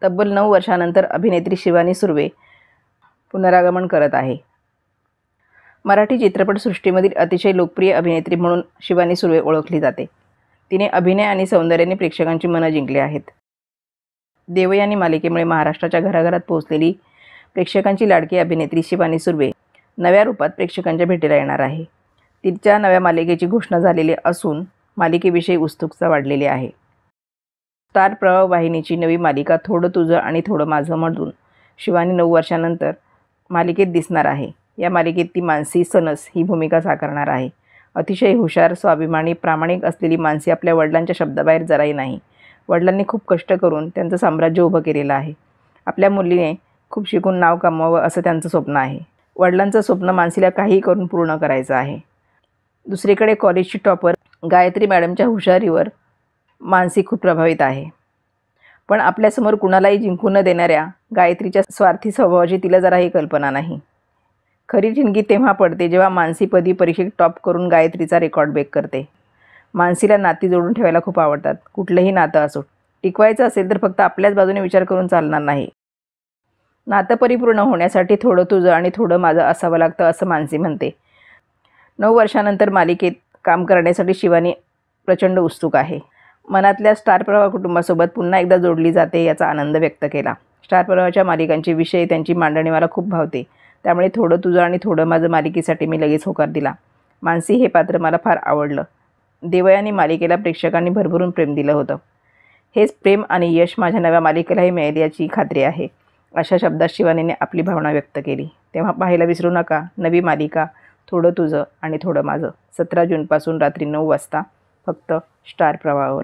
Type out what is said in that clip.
तब्बल 9 वर्षानंतर अभिनेत्री शिवानी सुर्वे पुनरागमन करत आहे. मराठी चित्रपटसृष्टीमधील अतिशय लोकप्रिय अभिनेत्री म्हणून शिवानी सुर्वे ओळखली जाते. तिने अभिनय आणि सौंदर्याने प्रेक्षकांची मनं जिंकली आहेत. देवयानी मालिकेमुळे महाराष्ट्राच्या घराघरात पोहोचलेली प्रेक्षकांची लाडकी अभिनेत्री शिवानी सुर्वे नव्या रूपात प्रेक्षकांच्या भेटीला येणार आहे. तिच्या नव्या मालिकेची घोषणा झालेली असून मालिकेविषयी उत्सुकता वाढलेली आहे. स्टार प्रवाह वाहिनीची नवी मालिका थोडं तुझं आणि थोडं माझं मधून शिवानी 9 वर्षांनंतर मालिकेत दिसणार आहे. या मालिकेत ती मानसी सनस ही भूमिका साकारणार आहे. अतिशय हुशार, स्वाभिमानी, प्रामाणिक असलेली मानसी आपल्या वडिलांच्या शब्दाबाहेर जराही नाही. वडिलांनी खूप कष्ट करून त्यांचं साम्राज्य उभं केलेलं आहे. आपल्या मुलीने खूप शिकून नाव कमवावं असं त्यांचं स्वप्न आहे. वडिलांचं स्वप्न मानसीला काहीही करून पूर्ण करायचं आहे. दुसरीकडे कॉलेजची टॉपर गायत्री मॅडमच्या हुशारीवर मानसी खूप प्रभावित आहे. पण आपल्यासमोर कुणालाही जिंकू न देणाऱ्या गायत्रीच्या स्वार्थी स्वभावाची तिला जराही कल्पना नाही. खरी ठिणगी तेव्हा पडते जेव्हा मानसी पदी परीक्षेत टॉप करून गायत्रीचा रेकॉर्ड ब्रेक करते. मानसीला नाती जोडून ठेवायला खूप आवडतात. कुठलंही नातं असो, टिकवायचं असेल तर फक्त आपल्याच बाजूने विचार करून चालणार नाही. नातं परिपूर्ण होण्यासाठी थोडं तुझं आणि थोडं माझं असावं लागतं असं मानसी म्हणते. 9 वर्षानंतर मालिकेत काम करण्यासाठी शिवानी प्रचंड उत्सुक आहे. मनातल्या स्टार प्रवाह कुटुंबासोबत पुन्हा एकदा जोडली जाते याचा आनंद व्यक्त केला. स्टार प्रवाहाच्या मालिकांचे विषय त्यांची मांडणी मला खूप भावते. त्यामुळे थोडं तुझं आणि थोडं माझं मालिकेसाठी मी लगेच होकार दिला. मानसी हे पात्र मला फार आवडलं. देवयानी मालिकेला प्रेक्षकांनी भरभरून प्रेम दिलं होतं. हेच प्रेम आणि यश माझ्या नव्या मालिकेलाही मिळेल याची खात्री आहे, अशा शब्दात शिवानीने आपली भावना व्यक्त केली. तेव्हा पाहायला विसरू नका नवी मालिका थोडं तुझं आणि थोडं माझं 17 जूनपासून रात्री 9 वाजता फक्त स्टार प्रवाहावर.